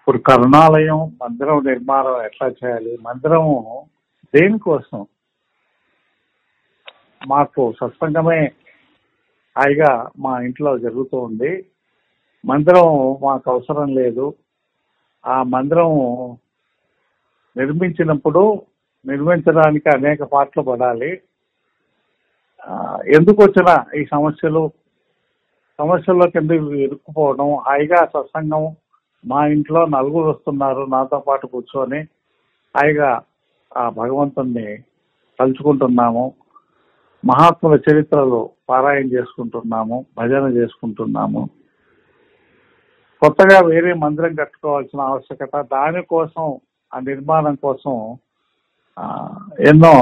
ఇప్పుడు కరుణాలయం మందిరం నిర్మాణం ఎట్లా చేయాలి, మందిరము దేనికోసం? మాకు సత్సంగమే హాయిగా మా ఇంట్లో జరుగుతూ ఉంది. మందిరం మాకు అవసరం లేదు. ఆ మందిరం నిర్మించడానికి అనేక పాటలు పడాలి. ఎందుకు వచ్చిన ఈ సమస్యల్లో కింద ఇరుక్కుపోవడం, హాయిగా సత్సంగం మా ఇంట్లో నలుగురు వస్తున్నారు, నాతో పాటు కూర్చొని హాయిగా ఆ భగవంతుణ్ణి తలుచుకుంటున్నాము, మహాత్ముల చరిత్రలు పారాయణ చేసుకుంటున్నాము, భజన చేసుకుంటున్నాము. కొత్తగా వేరే మందిరం కట్టుకోవాల్సిన ఆవశ్యకత, దానికోసం ఆ నిర్మాణం కోసం ఎన్నో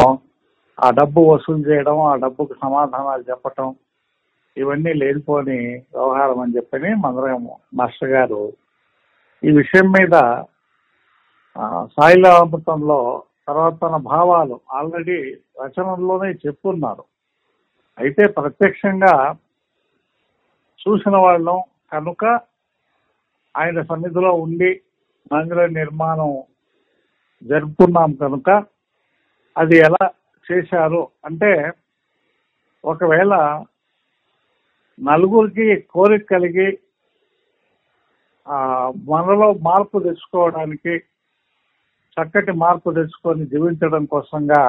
ఆ డబ్బు వసూలు చేయడం, ఆ డబ్బుకు సమాధానాలు చెప్పటం, ఇవన్నీ లేనిపోని వ్యవహారం అని చెప్పని మందిరం మాస్టర్ గారు ఈ విషయం మీద సాయిలామృతంలో తర్వాత తన భావాలు ఆల్రెడీ రచనల్లోనే చెప్పున్నారు. అయితే ప్రత్యక్షంగా చూసిన వాళ్ళం కనుక ఆయన సన్నిధిలో ఉండి మందిర నిర్మాణం జరుపుకున్నాం కనుక అది ఎలా చేశారు అంటే, ఒకవేళ నలుగురికి కోరిక కలిగి మనలో మార్పు తెచ్చుకోవడానికి, చక్కటి మార్పు తెచ్చుకొని జీవించడం కోసంగా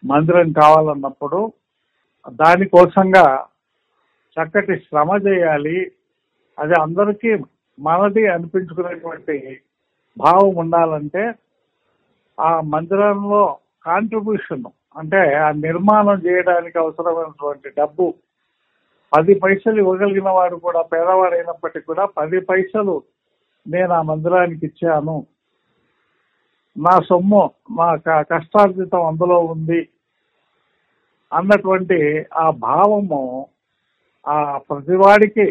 మందిరం కావాలన్నప్పుడు దానికోసంగా చక్కటి శ్రమ చేయాలి. అది అందరికీ మనది అనిపించుకునేటువంటి భావం ఉండాలంటే ఆ మందిరంలో కాంట్రిబ్యూషన్ అంటే ఆ నిర్మాణం చేయడానికి అవసరమైనటువంటి డబ్బు 10 పైసలు ఇవ్వగలిగిన వాడు కూడా, పేదవాడు అయినప్పటికీ కూడా 10 పైసలు నేను ఆ మందిరానికి ఇచ్చాను, నా సొమ్ము నా కష్టార్జితం అందులో ఉంది అన్నటువంటి ఆ భావము ఆ ప్రతివాడికి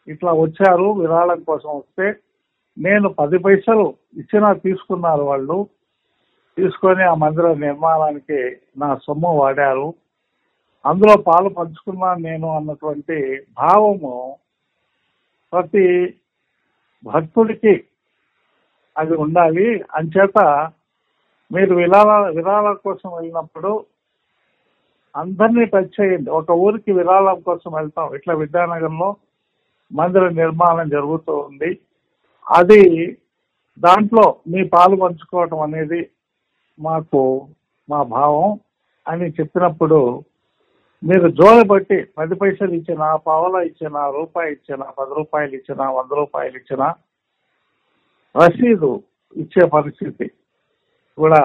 ఇట్లా వచ్చారు విరాళం కోసం వస్తే, నేను 10 పైసలు ఇచ్చినా తీసుకున్నారు వాళ్ళు, తీసుకొని ఆ మందిర నిర్మాణానికి నా సొమ్ము వాడారు, అందులో పాలు పంచుకున్నాను నేను అన్నటువంటి భావము ప్రతి భక్తుడికి అది ఉండాలి. అంచేత మీరు విరాళాల కోసం వెళ్ళినప్పుడు అందరినీ టచ్ చేయండి. ఒక ఊరికి విరాళం కోసం వెళ్తాం, ఇట్లా విద్యానగర్లో మందిర నిర్మాణం జరుగుతూ ఉంది, అది దాంట్లో మీ పాలు పంచుకోవటం అనేది మా భావం అని చెప్పినప్పుడు మీరు జోలు బట్టి 10 పైసలు ఇచ్చినా, పావలా ఇచ్చినా, రూపాయి ఇచ్చినా, 10 రూపాయలు ఇచ్చినా, 100 రూపాయలు ఇచ్చినా రసీదు ఇచ్చే పరిస్థితి కూడా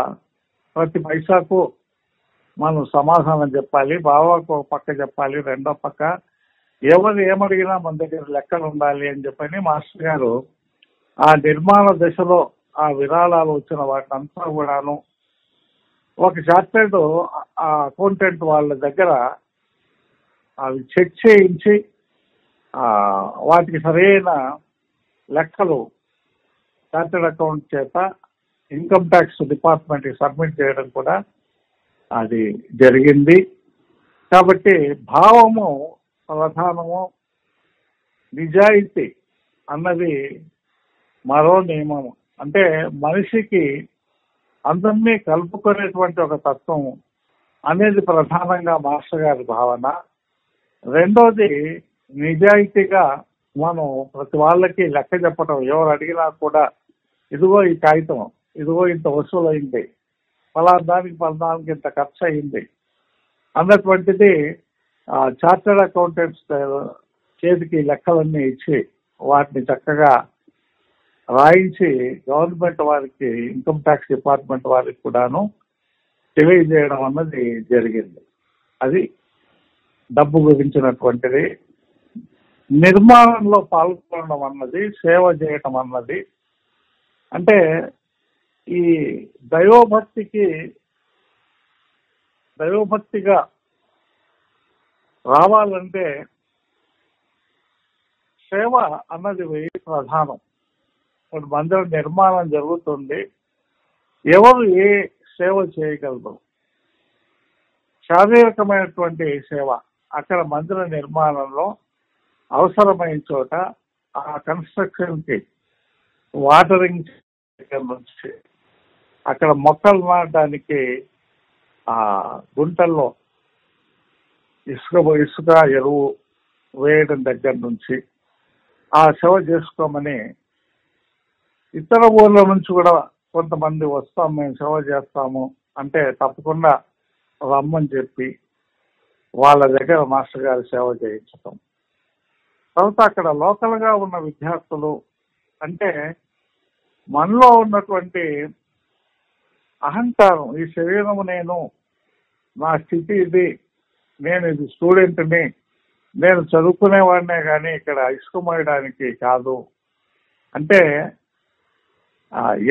ప్రతి పైసాకు మనం సమాధానం చెప్పాలి. బావాకు ఒక పక్క చెప్పాలి, రెండో పక్క ఎవరు ఏమడిగినా మన దగ్గర లెక్కలు ఉండాలి అని చెప్పని మాస్టర్ గారు ఆ నిర్మాణ దశలో ఆ విరాళాలు వచ్చిన వాటినంతా కూడాను ఒక చార్టెడ్ అకౌంటెంట్ వాళ్ళ దగ్గర అవి చెక్ చేయించి వాటికి సరైన లెక్కలు చార్టెడ్ అకౌంట్ చేత ఇన్కమ్ ట్యాక్స్ డిపార్ట్మెంట్కి సబ్మిట్ చేయడం కూడా అది జరిగింది. కాబట్టి భావము ప్రధానము, నిజాయితీ అన్నది మరో నియమము. అంటే మనిషికి అందరినీ కలుపుకునేటువంటి ఒక తత్వం అనేది ప్రధానంగా మాస్టర్ గారి భావన. రెండోది నిజాయితీగా మనం ప్రతి వాళ్ళకి లెక్క చెప్పటం, ఎవరు అడిగినా కూడా ఇదిగో ఈ కాగితం, ఇదిగో ఇంత వసూలు అయింది, పలాదానికి ఇంత ఖర్చు అయింది అన్నటువంటిది చార్టర్డ్ అకౌంటెంట్స్ చేతికి లెక్కలన్నీ ఇచ్చి వాటిని చక్కగా రాయించి గవర్నమెంట్ వారికి, ఇన్కమ్ ట్యాక్స్ డిపార్ట్మెంట్ వారికి కూడాను తెలియజేయడం అన్నది జరిగింది. అది డబ్బు గురించినటువంటిది. నిర్మాణంలో పాల్గొనడం అన్నది, సేవ చేయటం అన్నది అంటే ఈ దైవభక్తిగా రావాలంటే సేవ అన్నది ప్రధానం. ఇప్పుడు మందిర నిర్మాణం జరుగుతుంది, ఎవరు ఏ సేవ చేయగలరు? శారీరకమైనటువంటి సేవ అక్కడ మందిర నిర్మాణంలో అవసరమైన చోట ఆ కన్స్ట్రక్షన్కి వాటరింగ్ దగ్గర నుంచి అక్కడ మొక్కలు నాటడానికి ఆ గుంటల్లో ఇసుక ఎరువు వేయడం దగ్గర నుంచి ఆ సేవ చేసుకోమని ఇతర ఊర్ల నుంచి కూడా కొంతమంది వస్తాం, మేము సేవ చేస్తాము అంటే తప్పకుండా రమ్మని చెప్పి వాళ్ళ దగ్గర మాస్టర్ గారి సేవ చేయించటం. తర్వాత అక్కడ లోకల్గా ఉన్న విద్యార్థులు అంటే మనలో ఉన్నటువంటి అహంకారం, ఈ శరీరం నేను, నా స్థితి ఇది, నేను ఇది స్టూడెంట్ని, నేను చదువుకునేవాడినే కానీ ఇక్కడ ఇసుక మోయడానికి కాదు అంటే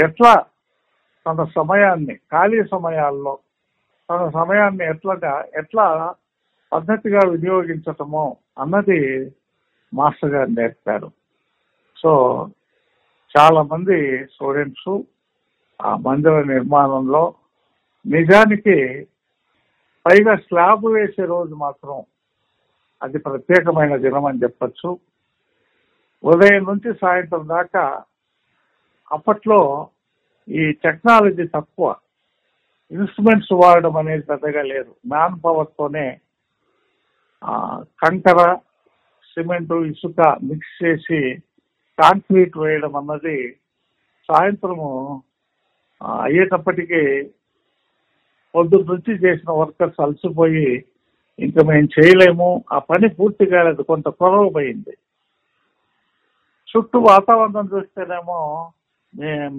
ఎట్లా తన సమయాన్ని, ఖాళీ సమయాల్లో తన సమయాన్ని ఎట్లా పద్ధతిగా వినియోగించటమో అన్నది మాస్టర్ గారు నేర్పారు. సో చాలా మంది స్టూడెంట్స్ ఆ మందిర నిర్మాణంలో నిజానికి పైగా స్లాబ్ వేసే రోజు మాత్రం అది ప్రత్యేకమైన దినం అని చెప్పచ్చు. ఉదయం నుంచి సాయంత్రం దాకా అప్పట్లో ఈ టెక్నాలజీ తక్కువ, ఇన్స్ట్రుమెంట్స్ వాడడం అనేది పెద్దగా లేదు. మ్యాన్ పవర్తోనే కంకర, సిమెంటు, ఇసుక మిక్స్ చేసి కాంక్రీట్ వేయడం అన్నది సాయంత్రము అయ్యేటప్పటికీ పొద్దున్న నుంచి చేసిన వర్కర్స్ అలసిపోయి ఇంకా మేము చేయలేము, ఆ పని పూర్తి కాలేదు, కొంత కొరవ పోయింది. చుట్టూ వాతావరణం చూస్తేనేమో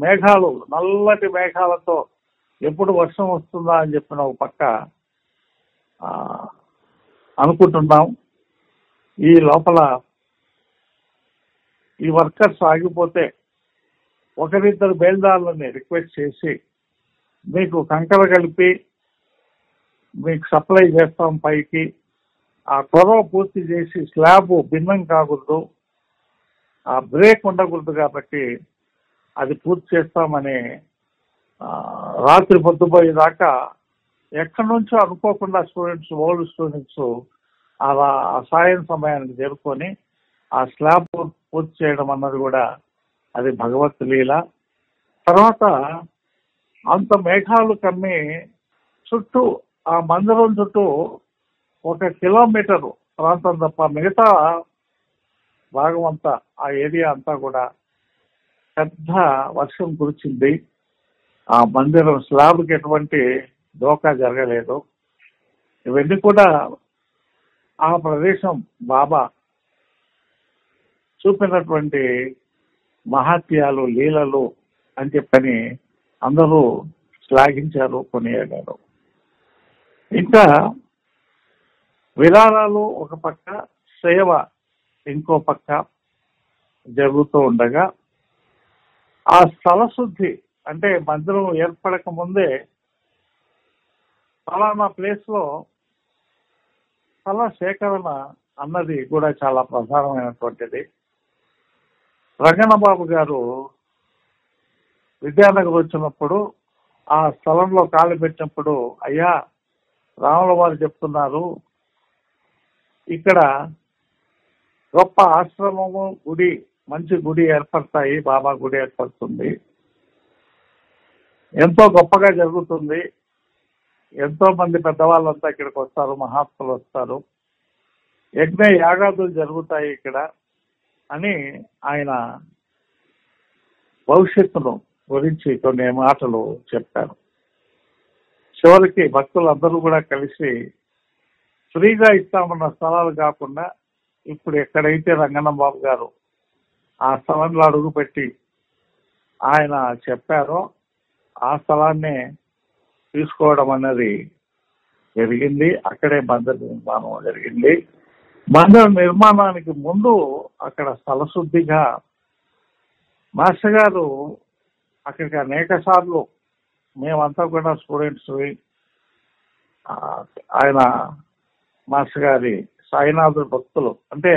మేఘాలు, నల్లటి మేఘాలతో ఎప్పుడు వర్షం వస్తుందా అని చెప్పిన ఒక పక్క అనుకుంటున్నాం. ఈ లోపల ఈ వర్కర్స్ ఆగిపోతే ఒకరిద్దరు బేల్దారులని రిక్వెస్ట్ చేసి మీకు కంకర కలిపి మీకు సప్లై చేస్తాం పైకి, ఆ కొరవ పూర్తి చేసి స్లాబ్ భిన్నం కాకూడదు, ఆ బ్రేక్ ఉండకూడదు కాబట్టి అది పూర్తి చేస్తామని రాత్రి పొద్దుపోయేదాకా ఎక్కడి నుంచో అనుకోకుండా ఓల్డ్ స్టూడెంట్స్ ఆ సాయం సమయానికి చేరుకొని ఆ స్లాబ్ పూర్తి చేయడం అన్నది కూడా అది భగవత్ లీల. తర్వాత అంత మేఘాలు కమ్మి చుట్టూ ఆ మందిరం చుట్టూ 1 కిలోమీటరు ప్రాంతం తప్ప మిగతా భాగం అంతా, ఆ ఏరియా అంతా కూడా పెద్ద వర్షం కురిచింది. ఆ మందిరం స్లాబ్కి ఎటువంటి దోకా జరగలేదు. ఇవన్నీ కూడా ఆ ప్రదేశం బాబా చూపినటువంటి మహాత్యాలు, లీలలు అని చెప్పని అందరూ శ్లాఘించారు, కొనియాడారు. ఇంకా విరాళాలు ఒక పక్క, సేవ ఇంకో పక్క జరుగుతూ ఉండగా ఆ స్థల శుద్ధి అంటే మందిరం ఏర్పడక ముందే ఫలానా ప్లేస్ లో స్థల సేకరణ అన్నది కూడా చాలా ప్రధానమైనటువంటిది. రంగన్నబాబు గారు విద్యానగర్ వచ్చినప్పుడు ఆ స్థలంలో కాలు పెట్టినప్పుడు, అయ్యా రాముల వారు చెప్తున్నారు ఇక్కడ గొప్ప ఆశ్రమము, గుడి, మంచి గుడి ఏర్పడతాయి, బాబా గుడి ఏర్పడుతుంది, ఎంతో గొప్పగా జరుగుతుంది, ఎంతో మంది పెద్దవాళ్ళంతా ఇక్కడికి వస్తారు, మహాత్ములు వస్తారు, యజ్ఞ యాగాదులు జరుగుతాయి ఇక్కడ అని ఆయన భవిష్యత్తును గురించి కొన్ని మాటలు చెప్పారు. చివరికి భక్తులందరూ కూడా కలిసి ఫ్రీగా ఇస్తామన్న స్థలాలు కాకుండా ఇప్పుడు ఎక్కడైతే రంగన్నబాబు గారు ఆ స్థలంలో అడుగుపెట్టి ఆయన చెప్పారో ఆ స్థలాన్ని తీసుకోవడం అన్నది జరిగింది. అక్కడే మందిర నిర్మాణం జరిగింది. మందిర నిర్మాణానికి ముందు అక్కడ స్థలశుద్ధిగా మాస్టర్ గారు అక్కడికి అనేక సార్లు మేమంతా కూడా స్టూడెంట్స్, ఆయన మాస్టర్ గారి సాయినాథుడు భక్తులు, అంటే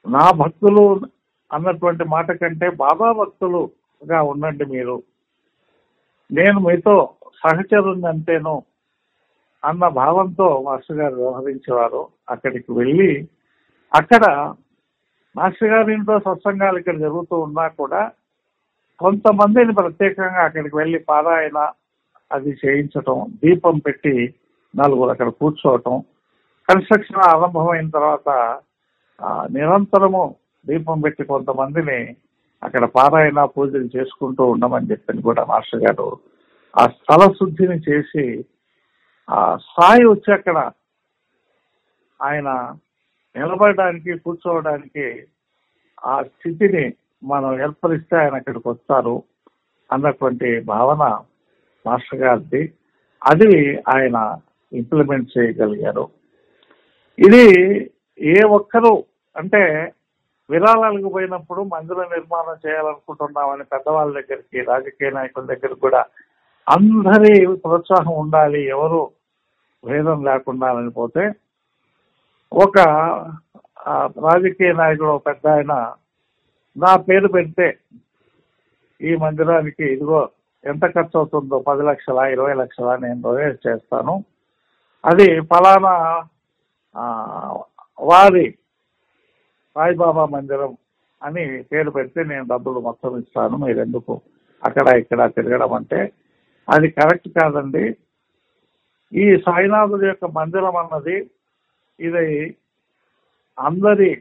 నా భక్తులు అన్నటువంటి మాట కంటే బాబా భక్తులుగా ఉండండి మీరు, నేను మీతో సహచరుని అంటేను అన్న భావంతో మాస్టర్ గారు వ్యవహరించేవారు. అక్కడికి వెళ్ళి అక్కడ మాస్టర్ గారి ఇంట్లో సత్సంగాలు ఇక్కడ జరుగుతూ ఉన్నా కూడా కొంతమందిని ప్రత్యేకంగా అక్కడికి వెళ్ళి పారాయణ అది చేయించటం, దీపం పెట్టి నలుగురు అక్కడ కూర్చోవటం, కన్స్ట్రక్షన్ ఆరంభమైన తర్వాత నిరంతరము దీపం పెట్టి కొంతమందిని అక్కడ పారాయణ పూజలు చేసుకుంటూ ఉండమని చెప్పని కూడా మాస్టర్ గారు ఆ స్థల శుద్ధిని చేసి ఆ స్థాయి వచ్చి అక్కడ ఆయన నిలబడడానికి కూర్చోవడానికి ఆ స్థితిని మనం ఏర్పరిస్తే ఆయన అక్కడికి వస్తారు అన్నటువంటి భావన మాస్టర్ గారిది. అది ఆయన ఇంప్లిమెంట్ చేయగలిగారు. ఇది ఏ ఒక్కరు అంటే విరాళాలకు పోయినప్పుడు మందిర నిర్మాణం చేయాలనుకుంటున్నామని పెద్దవాళ్ళ దగ్గరికి, రాజకీయ నాయకుల దగ్గర కూడా అందరి ప్రోత్సాహం ఉండాలి, ఎవరు భేదం లేకుండా అని పోతే ఒక రాజకీయ నాయకుడు పెద్ద ఆయన నా పేరు పెడితే ఈ మందిరానికి ఇదిగో ఎంత ఖర్చు అవుతుందో 10 లక్షల 20 లక్షల నేను డొనేట్ చేస్తాను, అది ఫలానా వారి సాయిబాబా మందిరం అని పేరు పెడితే నేను డబ్బులు మొత్తం ఇస్తాను, మీరెందుకు అక్కడ ఇక్కడ తిరగడం అంటే అది కరెక్ట్ కాదండి. ఈ సాయినాథుడి యొక్క మందిరం అన్నది ఇది అందరి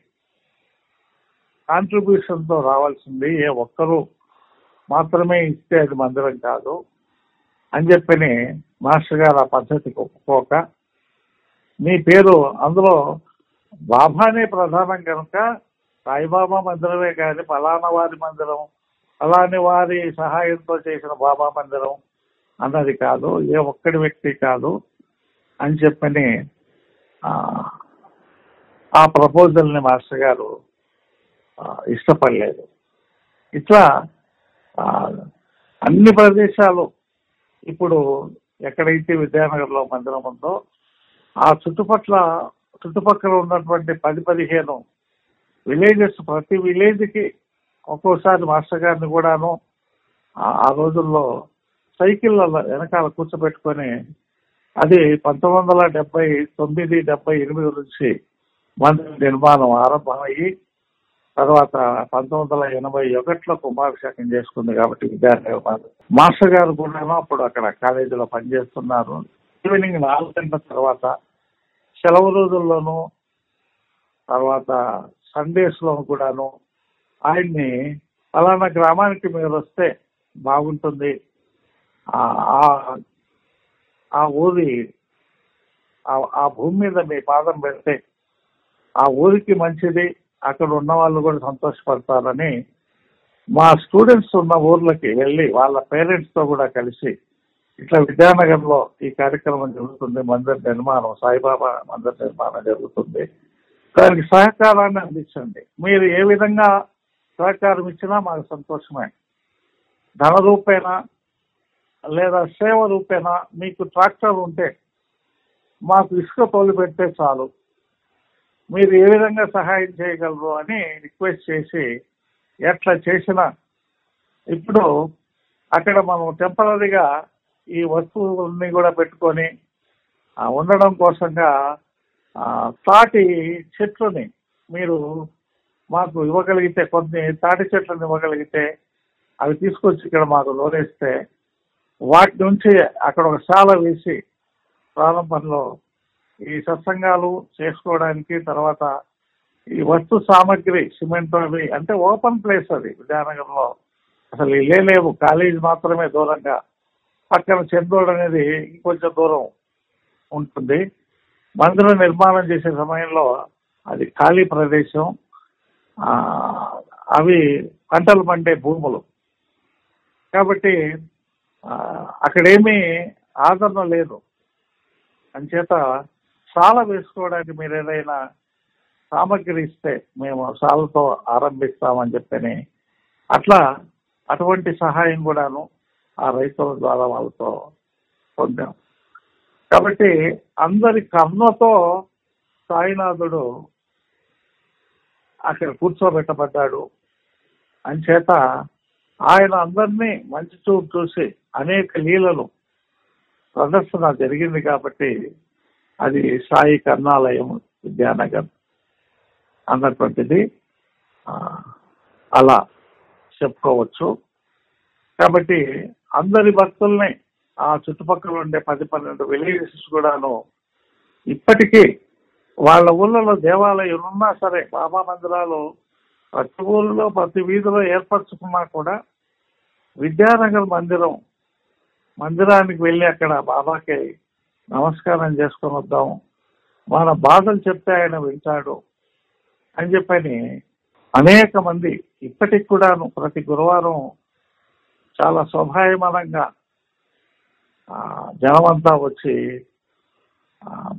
కాంట్రిబ్యూషన్తో రావాల్సింది, ఏ ఒక్కరు మాత్రమే ఇస్తే అది మందిరం కాదు అని చెప్పని మాస్టర్ గారు ఆ పద్ధతికి ఒప్పుకోక మీ పేరు అందులో బాబానే ప్రధానం కనుక సాయిబాబా మందిరమే కానీ ఫలానా వారి మందిరం, ఫలాని వారి సహాయంతో చేసిన బాబా మందిరం అన్నది కాదు, ఏ ఒక్కడి వ్యక్తి కాదు అని చెప్పని ఆ ప్రపోజల్ని మాస్టర్ గారు ఇష్టపడలేదు. ఇట్లా అన్ని ప్రదేశాలు ఇప్పుడు ఎక్కడైతే విద్యానగర్లో మందిరం ఉందో ఆ చుట్టుపక్కల ఉన్నటువంటి 10-15 విలేజెస్, ప్రతి విలేజ్కి ఒక్కోసారి మాస్టర్ గారిని కూడాను ఆ రోజుల్లో సైకిళ్ళ వెనకాల కూర్చోబెట్టుకొని, అది 1979-78 నుంచి మందిర నిర్మాణం ఆరంభమయ్యి తర్వాత 1981లో కుంభాభిషేకం చేసుకుంది కాబట్టి విద్యానగర్ మాస్టర్ గారు కూడాను అప్పుడు అక్కడ కాలేజీలో పనిచేస్తున్నారు. ఈవినింగ్ 4 గంటల తర్వాత సెలవు రోజుల్లోనూ తర్వాత సండేస్ లో కూడాను ఆయన్ని ఫలానా గ్రామానికి మీరు వస్తే బాగుంటుంది, ఆ ఊరి ఆ భూమి మీద మీ పాదం పెడితే ఆ ఊరికి మంచిది, అక్కడ ఉన్న వాళ్ళు కూడా సంతోషపడతారని మా స్టూడెంట్స్ ఉన్న ఊర్లకి వెళ్ళి వాళ్ళ పేరెంట్స్ తో కూడా కలిసి ఇట్లా విద్యానగర్లో ఈ కార్యక్రమం జరుగుతుంది, మందిర నిర్మాణం, సాయిబాబా మందిర నిర్మాణం జరుగుతుంది, దానికి సహకారాన్ని అందించండి, మీరు ఏ విధంగా సహకారం ఇచ్చినా మాకు సంతోషమే, ధన రూపేనా లేదా సేవ రూపేనా, మీకు ట్రాక్టర్ ఉంటే మాకు ఇసుక తోలు పెడితే చాలు, మీరు ఏ విధంగా సహాయం చేయగలరు అని రిక్వెస్ట్ చేసి ఎట్లా చేసినా ఇప్పుడు అక్కడ మనం టెంపరీగా ఈ వస్తువుల్ని కూడా పెట్టుకొని ఉండడం కోసంగా తాటి చెట్లని మీరు మాకు ఇవ్వగలిగితే, కొన్ని తాటి చెట్లను ఇవ్వగలిగితే అవి తీసుకొచ్చి ఇక్కడ మాకు లోనేస్తే వాటి నుంచి అక్కడ ఒక శాల వేసి ప్రారంభంలో ఈ సత్సంగాలు చేసుకోవడానికి, తర్వాత ఈ వస్తు సామాగ్రి సిమెంట్ అవి అంటే ఓపెన్ ప్లేస్, అది విద్యానగర్లో అసలు ఇల్లే లేవు, కాలేజీ మాత్రమే దూరంగా, పక్కన చెందోడు అనేది ఇంకొంచెం దూరం ఉంటుంది. మందిరం నిర్మాణం చేసే సమయంలో అది ఖాళీ ప్రదేశం, అవి పంటలు పండే భూములు కాబట్టి అక్కడేమీ ఆదరణ లేదు. అంచేత సాల వేసుకోవడానికి మీరు ఏదైనా సామగ్రి ఇస్తే మేము సాలతో ఆరంభిస్తామని చెప్పని అటువంటి సహాయం కూడాను ఆ రైతుల ద్వారా వాళ్ళతో పొందాం. కాబట్టి అందరి కర్ణతో సాయినాథుడు అక్కడ కూర్చోబెట్టబడ్డాడు. అంచేత ఆయన అందరినీ మంచి చూపు చూసి అనేక లీలలు ప్రదర్శన జరిగింది కాబట్టి అది సాయి కర్ణాలయం విద్యానగర్ అన్నటువంటిది అలా చెప్పుకోవచ్చు. కాబట్టి అందరి భక్తుల్ని ఆ చుట్టుపక్కల ఉండే 10-12 విలేజెస్ కూడాను ఇప్పటికీ వాళ్ళ ఊళ్ళలో దేవాలయం ఉన్నా సరే బాబా మందిరాలు ప్రతి ఊళ్ళో ప్రతి వీధిలో ఏర్పరచుకున్నా కూడా విద్యానగర్ మందిరానికి వెళ్ళి అక్కడ బాబాకి నమస్కారం చేసుకొని వద్దాం, మన బాధలు చెప్తే ఆయన వింటాడు అని చెప్పని అనేక మంది ఇప్పటికి కూడాను ప్రతి గురువారం చాలా శోభాయమానంగా జనమంతా వచ్చి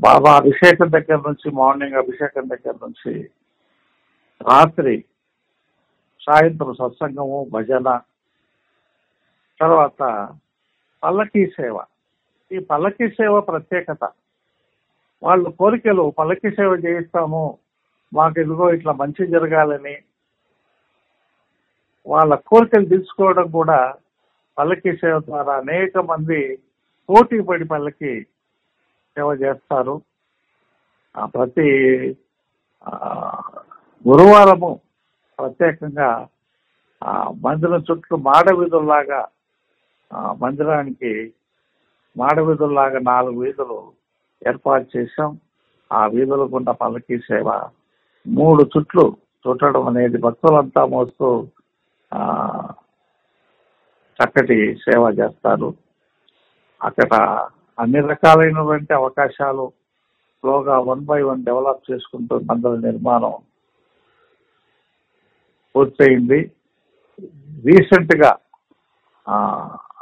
బాబా అభిషేకం దగ్గర నుంచి, మార్నింగ్ అభిషేకం దగ్గర నుంచి రాత్రి సాయంత్రం సత్సంగము, భజన, తర్వాత పల్లకీ సేవ. ఈ పల్లకీ సేవ ప్రత్యేకత, వాళ్ళు కోరికలు పల్లకీ సేవ చేయిస్తాము, మాకు ఇదిగో ఇట్లా మంచి జరగాలని వాళ్ళ కోరికలు తీర్చుకోవడం కూడా పల్లకీ సేవ ద్వారా అనేక మంది పోటీ పడి పల్లకి సేవ చేస్తారు. ప్రతి గురువారము ప్రత్యేకంగా మందిరం చుట్టూ మాడవీధుల్లాగా మందిరానికి మాడవీధుల్లాగా 4 వీధులు ఏర్పాటు చేశాం. ఆ వీధుల గుండా పల్లకీ సేవ 3 చుట్లు చుట్టడం అనేది భక్తులంతా మోస్తూ చక్కటి సేవ చేస్తారు. అక్కడ అన్ని రకాలైనటువంటి అవకాశాలు స్లోగా 1 by 1 డెవలప్ చేసుకుంటూ మందిర నిర్మాణం పూర్తయింది. రీసెంట్ గా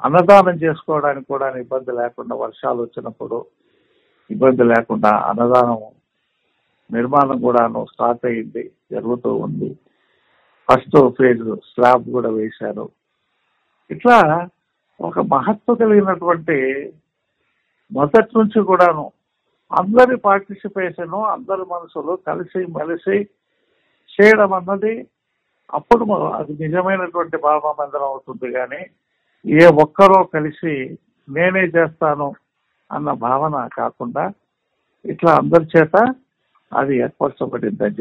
అన్నదానం చేసుకోవడానికి కూడా ఇబ్బంది లేకుండా, వర్షాలు వచ్చినప్పుడు ఇబ్బంది లేకుండా అన్నదానం నిర్మాణం కూడాను స్టార్ట్ అయింది, జరుగుతూ ఉంది. ఫస్ట్ ఫేజ్ స్లాబ్ కూడా వేశారు. ఇట్లా ఒక మహత్వ కలిగినటువంటి మొదటి నుంచి కూడాను అందరి పార్టిసిపేషన్, అందరి మనసులు కలిసి మెలిసి చేయడం అన్నది అప్పుడు అది నిజమైనటువంటి బాబా మందిరం అవుతుంది. కానీ ఏ ఒక్కరో కలిసి నేనే చేస్తాను అన్న భావన కాకుండా ఇట్లా అందరి చేత అది ఏర్పరచబడిందని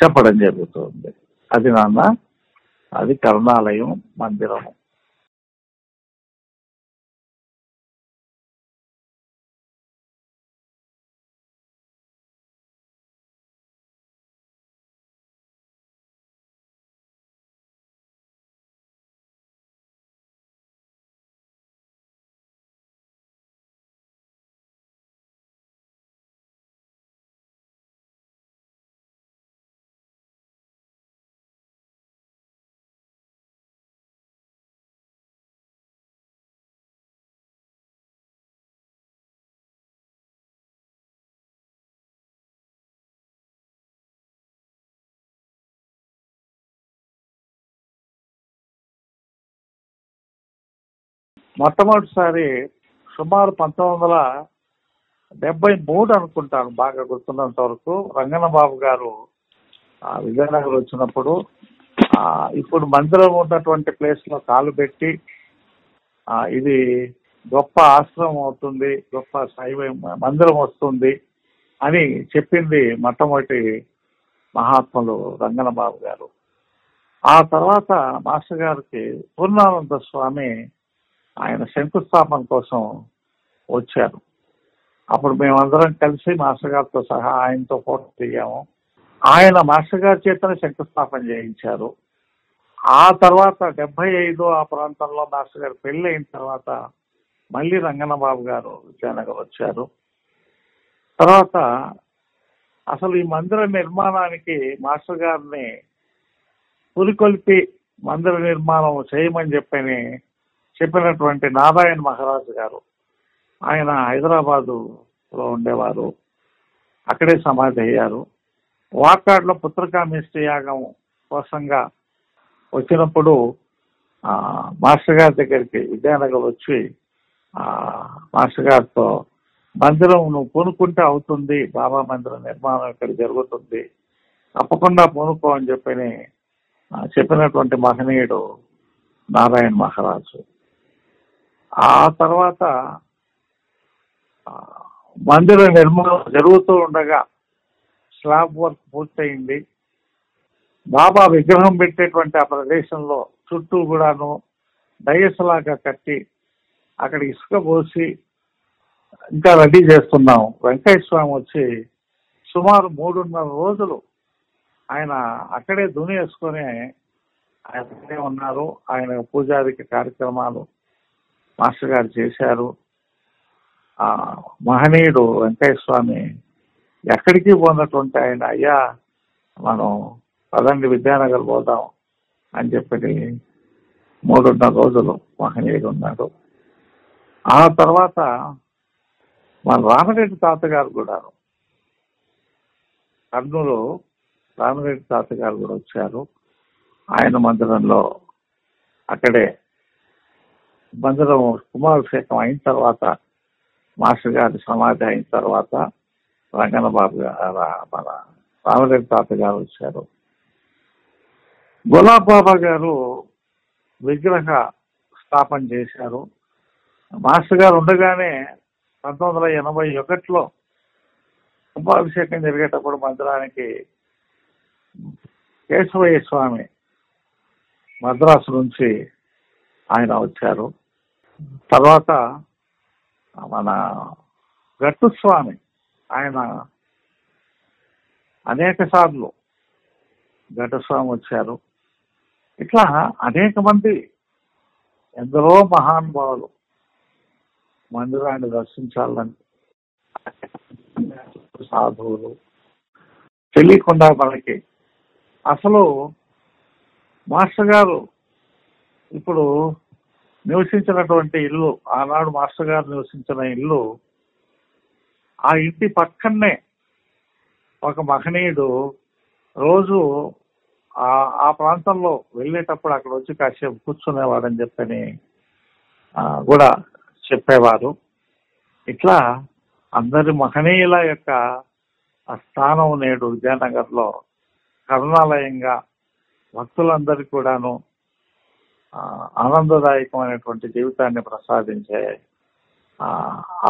చెప్పడం జరుగుతుంది. అది నాన్న, అది కరుణాలయం మందిరము. మొట్టమొదటిసారి సుమారు 1973 అనుకుంటాను, బాగా గుర్తున్నంత వరకు రంగన్న బాబు గారు విజయనగరం వచ్చినప్పుడు ఇప్పుడు మందిరం ఉన్నటువంటి ప్లేస్ లో కాలు పెట్టి ఇది గొప్ప ఆశ్రమం అవుతుంది, గొప్ప శైవ మందిరం వస్తుంది అని చెప్పింది మొట్టమొదటి మహాత్ములు రంగన్న బాబు గారు. ఆ తర్వాత మాస్టర్ గారికి పూర్ణానంద స్వామి ఆయన శంకుస్థాపన కోసం వచ్చారు. అప్పుడు మేమందరం కలిసి మాస్టర్ గారితో సహా ఆయనతో ఫోటో దిగాము. ఆయన మాస్టర్ గారి చేతనే శంకుస్థాపన చేయించారు. ఆ తర్వాత 75 ఆ ప్రాంతంలో మాస్టర్ గారు పెళ్లి అయిన తర్వాత మళ్ళీ రంగన్న బాబు గారు విజయనగరం వచ్చారు. తర్వాత అసలు ఈ మందిర నిర్మాణానికి మాస్టర్ గారిని పురికొల్పి మందిర నిర్మాణం చేయమని చెప్పినటువంటి నారాయణ మహారాజు గారు, ఆయన హైదరాబాదులో ఉండేవారు, అక్కడే సమాధి అయ్యారు. వాకాడ్లో పుత్రకామేష్టి యాగం కోసంగా వచ్చినప్పుడు మాస్టర్ గారి దగ్గరికి విద్యానగర్ వచ్చి మాస్టర్ గారితో మందిరం నువ్వు పూనుకుంటే అవుతుంది, బాబా మందిర నిర్మాణం ఇక్కడ జరుగుతుంది, తప్పకుండా పూనుకో అని చెప్పినటువంటి మహనీయుడు నారాయణ మహారాజు. ఆ తర్వాత మందిర నిర్మాణం జరుగుతూ ఉండగా స్లాబ్ వర్క్ పూర్తయింది. బాబా విగ్రహం పెట్టేటువంటి ఆ ప్రదేశంలో చుట్టూ కూడాను డయస్ లాగా కట్టి అక్కడ ఇసుక పోసి ఇంకా రెడీ చేస్తున్నాం. వెంకయ్య స్వామి వచ్చి సుమారు 3.5 రోజులు ఆయన అక్కడే దుని వేసుకొని ఆయన అక్కడే ఉన్నారు. ఆయన పూజారికి కార్యక్రమాలు మాస్టర్ గారు చేశారు. ఆ మహనీయుడు వెంకయ్య స్వామి ఎక్కడికి పోనటువంటి ఆయన, అయ్యా మనం పదండి విద్యానగర్ పోదాం అని చెప్పి 3.5 రోజులు మహనీయుడు ఉన్నాడు. ఆ తర్వాత మన రామిరెడ్డి తాతగారు కూడా, కర్నూలు రామిరెడ్డి తాతగారు కూడా వచ్చారు. ఆయన మందిరంలో అక్కడే మందిరం కుమారాభిషేకం అయిన తర్వాత, మాస్టర్ గారి సమాధి అయిన తర్వాత రంగన్న బాబు గారు, మన రామిరెడ్డి తాతగారు వచ్చారు. గులాబ్ బాబా గారు విగ్రహ స్థాపన చేశారు. మాస్టర్ గారు ఉండగానే 1981లో కుంభాభిషేకం జరిగేటప్పుడు మందిరానికి కేశవయ్య స్వామి మద్రాసు నుంచి ఆయన వచ్చారు. తర్వాత మన గట్టుస్వామి ఆయన అనేక సార్లు ఘటస్వామి వచ్చారు. ఇట్లా అనేక మంది ఎందరో మహానుభావులు మందిరాన్ని దర్శించాలని, సాధువులు తెలియకుండా మనకి అసలు మాస్టర్ గారు ఇప్పుడు నివసించినటువంటి ఇల్లు, ఆనాడు మాస్టర్ గారు నివసించిన ఇల్లు, ఆ ఇంటి పక్కనే ఒక మహనీయుడు రోజు ఆ ప్రాంతంలో వెళ్ళేటప్పుడు అక్కడ వచ్చి కాసేపు కూర్చునేవాడని చెప్పని కూడా చెప్పేవారు. ఇట్లా అందరి మహనీయుల యొక్క స్థానం నేడు విద్యానగర్లో కరుణాలయంగా భక్తులందరికీ కూడాను ఆనందదాయకమైనటువంటి జీవితాన్ని ప్రసాదించే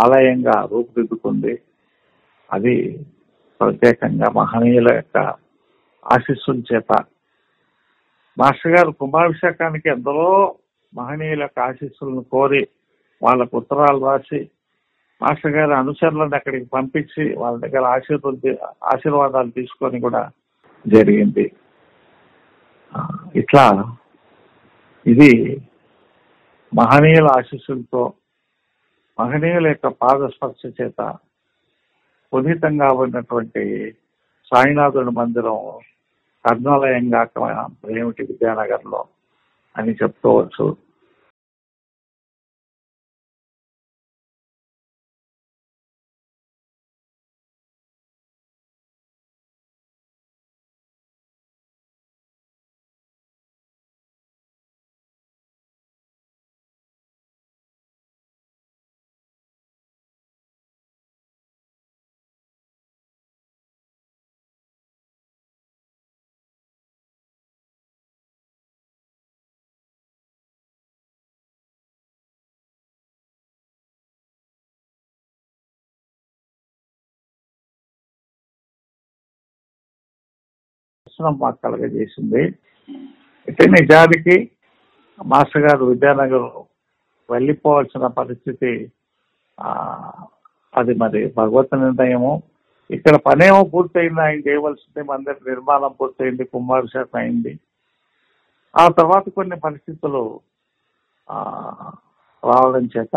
ఆలయంగా రూపుదిద్దుకుంది. అది ప్రత్యేకంగా మహనీయుల యొక్క ఆశీస్సుల చేత. మాస్టర్ గారు కుంభాభిషేకానికి ఎందరో మహనీయుల యొక్క ఆశీస్సులను కోరి వాళ్ళకు ఉత్తరాలు రాసి మాస్టర్ గారి అనుచరులను అక్కడికి పంపించి వాళ్ళ దగ్గర ఆశీర్వాదాలు తీసుకొని కూడా జరిగింది. ఇట్లా ఇది మహనీయుల ఆశీస్సులతో, మహనీయుల యొక్క పాదస్పర్శ చేత పునీతంగా ఉన్నటువంటి సాయినాథుడి మందిరం కర్ణాలయంగా ఏమిటి విద్యానగర్లో అని చెప్పుకోవచ్చు. మాకు కలగజేసింది. అయితే నిజానికి మాస్టర్ గారు విద్యానగర్ వెళ్ళిపోవాల్సిన పరిస్థితి, అది మరి భగవత్ నిర్ణయము. ఇక్కడ పనేమో పూర్తయింది, ఆయన చేయవలసింది, మందిర నిర్మాణం పూర్తయింది, కుంభాభిషేకం అయింది. ఆ తర్వాత కొన్ని పరిస్థితులు రావడం చేత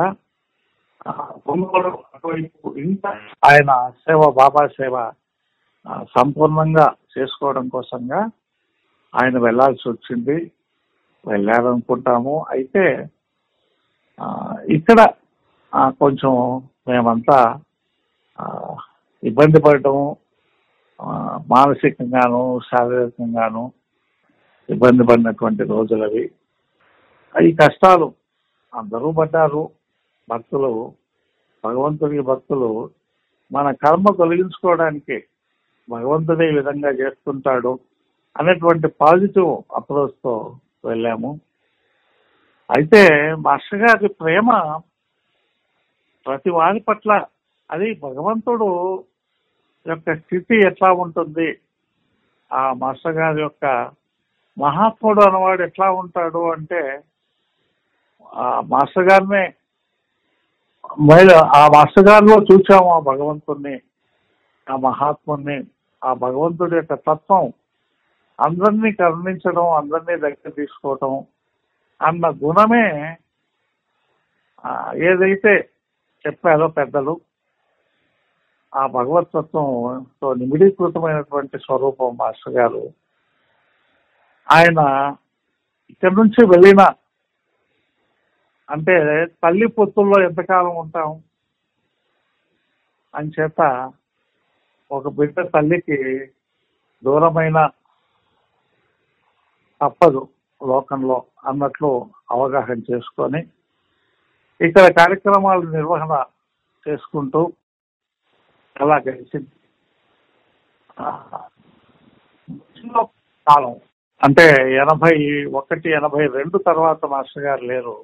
ఇంకా ఆయన సేవ, బాబా సేవ సంపూర్ణంగా చేసుకోవడం కోసంగా ఆయన వెళ్లాల్సి వచ్చింది. వెళ్ళాలనుకుంటాము. అయితే ఇక్కడ కొంచెం మేమంతా ఇబ్బంది పడటము, మానసికంగాను శారీరకంగాను ఇబ్బంది పడినటువంటి రోజులవి. ఈ కష్టాలు అందరూ పడ్డారు. భక్తులు, భగవంతుడికి భక్తులు మన కర్మ తొలగించుకోవడానికి భగవంతుడే ఈ విధంగా చేస్తుంటాడు అనేటువంటి పాజిటివ్ అప్రోచ్తో వెళ్ళాము. అయితే మాస్టర్ గారి ప్రేమ ప్రతి వారి పట్ల, అది భగవంతుడు యొక్క స్థితి ఎట్లా ఉంటుంది, ఆ మాస్టర్ గారి యొక్క మహాత్ముడు అన్నవాడు ఎట్లా ఉంటాడు అంటే ఆ మాస్టర్ గారినే ఆ మాస్టర్ గారిలో చూసాము ఆ భగవంతుణ్ణి, ఆ మహాత్ముని, ఆ భగవంతుడి యొక్క తత్వం అందరినీ కరుణించడం, అందరినీ దగ్గర తీసుకోవటం అన్న గుణమే ఏదైతే చెప్పారో పెద్దలు, ఆ భగవతత్వంతో నిమిడీకృతమైనటువంటి స్వరూపం మాస్టర్ గారు. ఆయన ఇక్కడి నుంచి వెళ్ళిన అంటే తల్లి పొత్తుల్లో ఎంతకాలం ఉంటాం అని చేత ఒక బిడ్డ తల్లికి దూరమైన తప్పదు లోకంలో అన్నట్లు అవగాహన చేసుకొని ఇక్కడ కార్యక్రమాల నిర్వహణ చేసుకుంటూ అలా గడిచింది. కాలం అంటే 81, 82 తర్వాత మాస్టర్ గారు లేరు.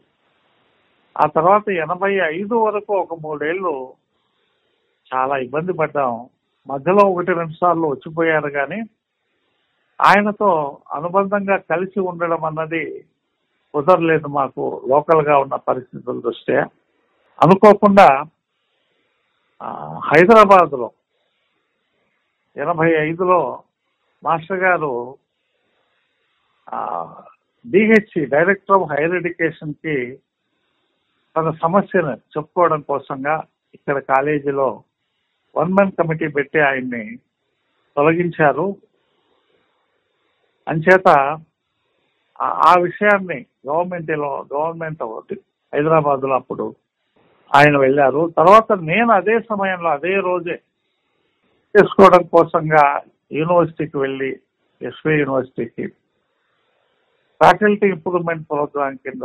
ఆ తర్వాత 85 వరకు ఒక 3 ఏళ్ళు చాలా ఇబ్బంది పడ్డాం. మధ్యలో 1-2 సార్లు వచ్చిపోయారు, కానీ ఆయనతో అనుబంధంగా కలిసి ఉండడం అన్నది కుదరలేదు మాకు లోకల్ గా ఉన్న పరిస్థితుల దృష్ట్యా. అనుకోకుండా హైదరాబాద్ లో 85లో మాస్టర్ గారు DHC director of higher education కి తన సమస్యను చెప్పుకోవడం కోసంగా ఇక్కడ కాలేజీలో 1-man కమిటీ పెట్టి ఆయన్ని తొలగించారు. అంచేత ఆ విషయాన్ని గవర్నమెంట్ హైదరాబాద్ లో అప్పుడు ఆయన వెళ్ళారు. తర్వాత నేను అదే సమయంలో అదే రోజే చేసుకోవడం కోసంగా యూనివర్సిటీకి వెళ్ళి ఎస్వి యూనివర్సిటీకి ఫ్యాకల్టీ ఇంప్రూవ్మెంట్ ప్రోగ్రామ్ కింద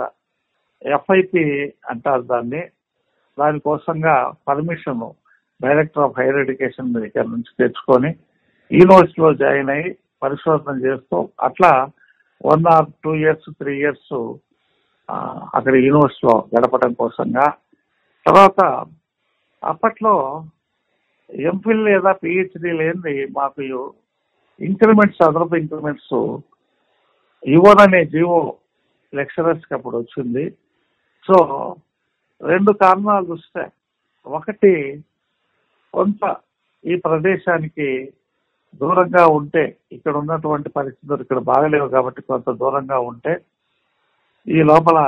ఎఫ్ఐపి అంటారు దానికోసంగా permission director of higher education దగ్గర నుంచి తెచ్చుకొని యూనివర్సిటీలో జాయిన్ అయ్యి పరిశోధన చేస్తూ అట్లా 1 or 2 years 3 years అక్కడ యూనివర్సిటీలో గడపడం కోసంగా. తర్వాత అప్పట్లో ఎంఫిల్ లేదా పిహెచ్డి లేని మాకు ఇంక్రిమెంట్స్, అదనపు ఇంక్రిమెంట్స్ ఇవ్వననే జీవో లెక్చరర్స్కి అప్పుడు వచ్చింది. సో 2 కారణాలు చూస్తే, ఒకటి కొంత ఈ ప్రదేశానికి దూరంగా ఉంటే, ఇక్కడ ఉన్నటువంటి పరిస్థితులు ఇక్కడ బాగలేవు కాబట్టి కొంత దూరంగా ఉంటే ఈ లోపల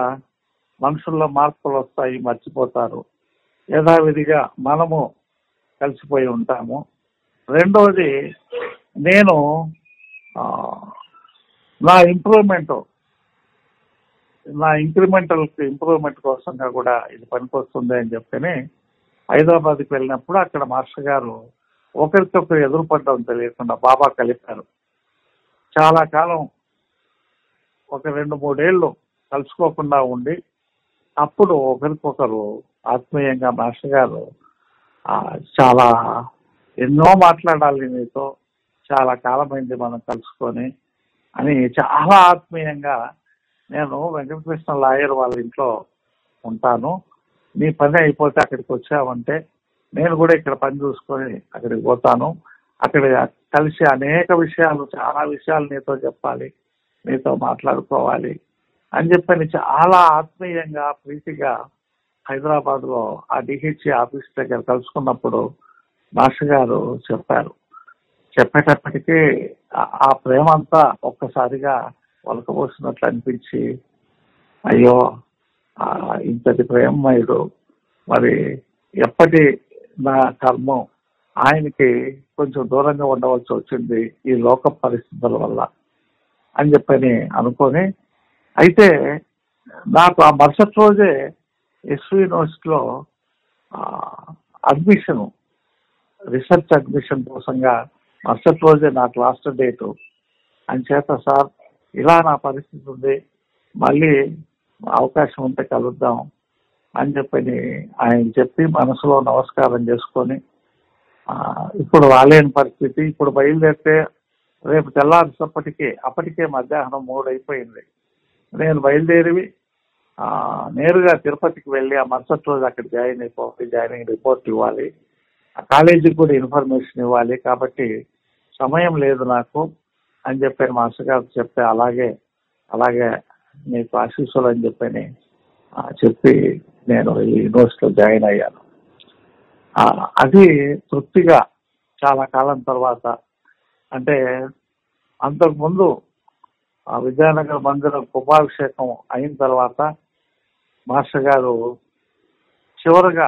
మనుషుల్లో మార్పులు వస్తాయి, మర్చిపోతారు, యథావిధిగా మనము కలిసిపోయి ఉంటాము. రెండవది, నేను నా ఇంప్రూవ్మెంట్ కోసంగా కూడా ఇది పనికొస్తుంది అని చెప్తేనే హైదరాబాద్కి వెళ్ళినప్పుడు అక్కడ మాస్టర్ గారు ఒకరికొకరు ఎదురుపడడం తెలియకుండా బాబా కలిపారు. చాలా కాలం ఒక 2-3 ఏళ్ళు కలుసుకోకుండా ఉండి అప్పుడు ఒకరికొకరు ఆత్మీయంగా మాస్టర్ గారు చాలా ఎన్నో మాట్లాడాలి నీతో, చాలా కాలమైంది మనం కలుసుకొని అని చాలా ఆత్మీయంగా, నేను వెంకటకృష్ణ లాయర్ వాళ్ళ ఇంట్లో ఉంటాను, నీ పని అయిపోతే అక్కడికి వచ్చావంటే నేను కూడా ఇక్కడ పని చూసుకొని అక్కడికి పోతాను, అక్కడ కలిసి అనేక విషయాలు, చాలా విషయాలు నీతో చెప్పాలి, నీతో మాట్లాడుకోవాలి అని చెప్పని చాలా ఆత్మీయంగా ప్రీతిగా హైదరాబాద్ లో ఆ డిహెచ్సి ఆఫీస్ దగ్గర కలుసుకున్నప్పుడు మాస్టర్ గారు చెప్పారు. చెప్పేటప్పటికీ ఆ ప్రేమ అంతా ఒక్కసారిగా వలకబోసినట్లు అనిపించి, అయ్యో ఇంతటి ప్రేమమయుడు, మరి ఎప్పటి నా కర్మం ఆయనకి కొంచెం దూరంగా ఉండవలసి వచ్చింది ఈ లోక పరిస్థితుల వల్ల అని చెప్పని అనుకొని, అయితే నాకు ఆ మరుసటి రోజే ఎస్వి యూనివర్సిటీలో రీసెర్చ్ అడ్మిషన్ కోసంగా మరుసటి రోజే నాకు లాస్ట్ డేటు అని చేత, సార్ ఇలా నా పరిస్థితి ఉంది, మళ్ళీ అవకాశం ఉంటే కలుద్దాం అని చెప్పని ఆయన చెప్పి మనసులో నమస్కారం చేసుకొని, ఇప్పుడు రాలేని పరిస్థితి, ఇప్పుడు బయలుదేరితే రేపు తెల్లారిసప్పటికీ అప్పటికే మధ్యాహ్నం 3 అయిపోయింది, నేను బయలుదేరి నేరుగా తిరుపతికి వెళ్ళి ఆ మరుసటి రోజు అక్కడ జాయిన్ అయిపోవాలి, జాయినింగ్ రిపోర్ట్ ఇవ్వాలి, ఆ కాలేజీకి కూడా ఇన్ఫర్మేషన్ ఇవ్వాలి, కాబట్టి సమయం లేదు నాకు అని చెప్పి మాస్టర్ గారు చెప్తే అలాగే అలాగే నీకు ఆశీస్సులు అని చెప్పి నేను ఈ యూనివర్సిటీలో జాయిన్ అయ్యాను. అది తృప్తిగా చాలా కాలం తర్వాత, అంటే అంతకుముందు విద్యానగర్ మందిరం కుంభాభిషేకం అయిన తర్వాత మాస్టర్ గారు చివరగా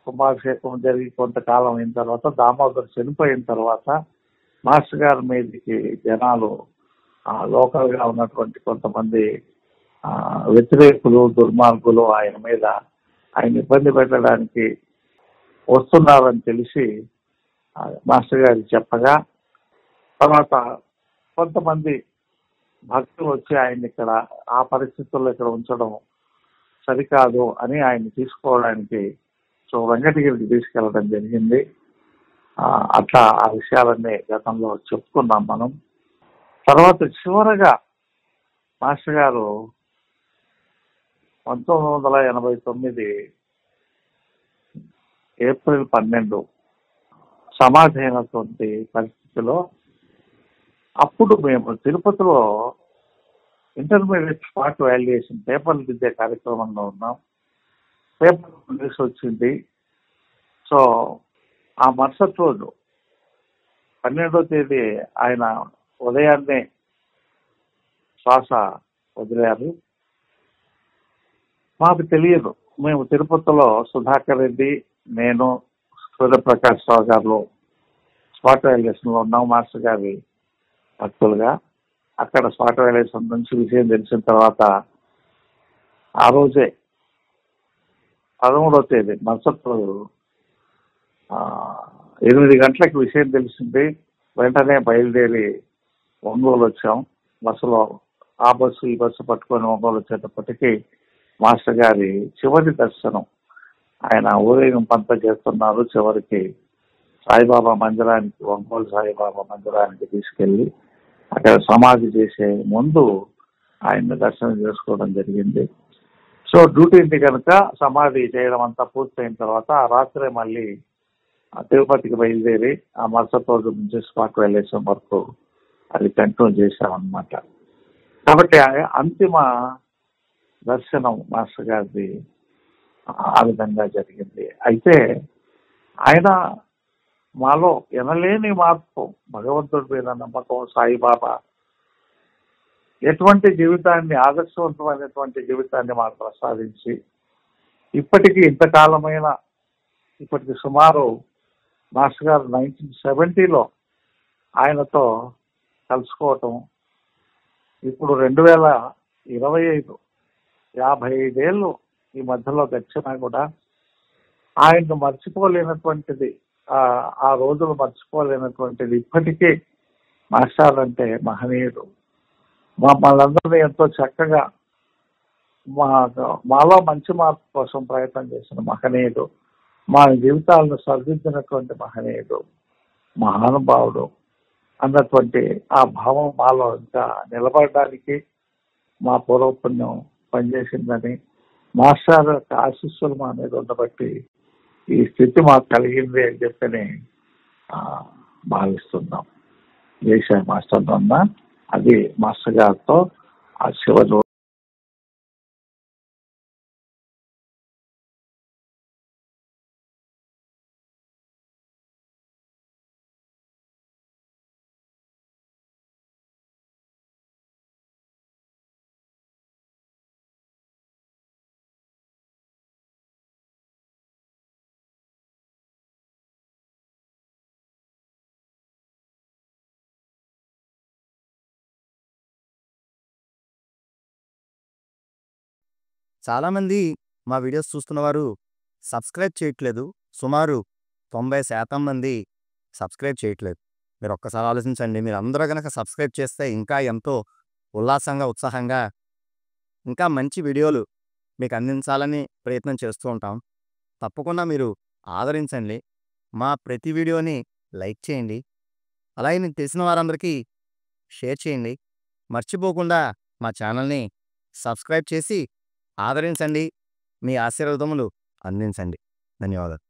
కుంభాభిషేకం జరిగి కొంతకాలం అయిన తర్వాత దామోదర్ చనిపోయిన తర్వాత మాస్టర్ గారి మీదకి జనాలు లోకల్ గా ఉన్నటువంటి కొంతమంది వ్యతిరేకులు, దుర్మార్గులు ఆయన ఇబ్బంది పెట్టడానికి వస్తున్నారని తెలిసి మాస్టర్ గారికి చెప్పగా, తర్వాత కొంతమంది భక్తులు వచ్చి ఆయన ఇక్కడ ఆ పరిస్థితుల్లో ఇక్కడ ఉంచడం సరికాదు అని ఆయన తీసుకోవడానికి వెంకటగిరికి తీసుకెళ్ళడం జరిగింది. అట్లా ఆ విషయాలన్నీ గతంలో చెప్పుకున్నాం మనం. తర్వాత చివరగా మాస్టర్ గారు 1989 ఏప్రిల్ 12 సమాధి అయినటువంటి పరిస్థితిలో, అప్పుడు మేము తిరుపతిలో ఇంటర్మీడియట్ స్పాట్ వాల్యుయేషన్ పేపర్లు దిద్దే కార్యక్రమంలో ఉన్నాం. పేపర్ న్యూస్ వచ్చింది. సో ఆ మరుసటి రోజు 12వ తేదీ ఆయన ఉదయాన్నే శ్వాస వదిలారు. మాకు తెలియదు. మేము తిరుపతిలో సుధాకర్ రెడ్డి, నేను, సూర్యప్రకాష్ రావు గారు స్పాట్ వాల్యుయేషన్ లో ఉన్నాం మాస్టర్ గారి భక్తులుగా. అక్కడ స్పాట్ వాల్యుయేషన్ నుంచి విషయం తెలిసిన తర్వాత ఆ రోజే 13వ తేదీ మరుసటి రోజు 8 గంటలకు విషయం తెలిసింది. వెంటనే బయలుదేరి ఒంగోలు వచ్చాం బస్సులో. ఆ బస్సు ఈ బస్సు పట్టుకొని ఒంగోలు వచ్చేటప్పటికి మాస్టర్ గారి చివరి దర్శనం, ఆయన ఊరేగింపంతా చేస్తున్నారు. చివరికి సాయిబాబా మందిరానికి, ఒంగోలు సాయిబాబా మందిరానికి తీసుకెళ్లి అక్కడ సమాధి చేసే ముందు ఆయన్ని దర్శనం చేసుకోవడం జరిగింది. సో డ్యూటీ ఉంది కనుక సమాధి చేయడం అంతా పూర్తయిన తర్వాత ఆ రాత్రే మళ్ళీ తిరుపతికి బయలుదేరి ఆ మరుసటి రోజు నుంచి స్పాట్ వాల్యుయేషన్ వరకు అది కంటిన్యూ చేశామన్నమాట. కాబట్టి అంతిమ దర్శనం మాస్టర్ గారిది ఆ విధంగా జరిగింది. అయితే ఆయన మాలో ఎనలేని మార్పు, భగవంతుడి మీద నమ్మకం, సాయిబాబా ఎటువంటి జీవితాన్ని, ఆదర్శవంతమైనటువంటి జీవితాన్ని మాకు ప్రసాదించి ఇప్పటికీ ఇంతకాలమైన, ఇప్పటికి సుమారు మాస్టర్ గారు 1970లో ఆయనతో కలుసుకోవటం, ఇప్పుడు 2025 55 ఏళ్ళు ఈ మధ్యలో గడిచినా కూడా ఆయన్ను మర్చిపోలేనటువంటిది, ఆ రోజులు మర్చిపోలేనటువంటిది. ఇప్పటికీ మాస్టర్ అంటే మహనీయుడు. మమ్మల్ని ఎంతో చక్కగా మాలో మంచి మార్పు కోసం ప్రయత్నం చేసిన మహనీయుడు, మా జీవితాలను సరిదిద్దినటువంటి మహనీయుడు, మహానుభావుడు అన్నటువంటి ఆ భావం మాలో ఇంకా నిలబడడానికి మా పూర్వపుణ్యం పనిచేసిందని, మాస్టర్ యొక్క ఆశీస్సులు మా మీద ఉండబట్టి ఈ స్థితి మాకు కలిగింది అని చెప్పని భావిస్తున్నాం. జై మాస్టర్ అన్న, అది మాస్టర్ గారితో ఆ చివరి. చాలామంది మా వీడియోస్ చూస్తున్నవారు సబ్స్క్రైబ్ చేయట్లేదు. సుమారు 90% మంది సబ్స్క్రైబ్ చేయట్లేదు. మీరు ఒక్కసారి ఆలోచించండి. మీరు అందరూ కనుక సబ్స్క్రైబ్ చేస్తే ఇంకా ఎంతో ఉల్లాసంగా, ఉత్సాహంగా ఇంకా మంచి వీడియోలు మీకు అందించాలని ప్రయత్నం చేస్తూ ఉంటాం. తప్పకుండా మీరు ఆదరించండి. మా ప్రతి వీడియోని లైక్ చేయండి. అలాగే మీకు తెలిసిన వారందరికీ షేర్ చేయండి. మర్చిపోకుండా మా ఛానల్ని సబ్స్క్రైబ్ చేసి ఆదరించండి. మీ ఆశీర్వాదములు అందించండి. ధన్యవాదాలు.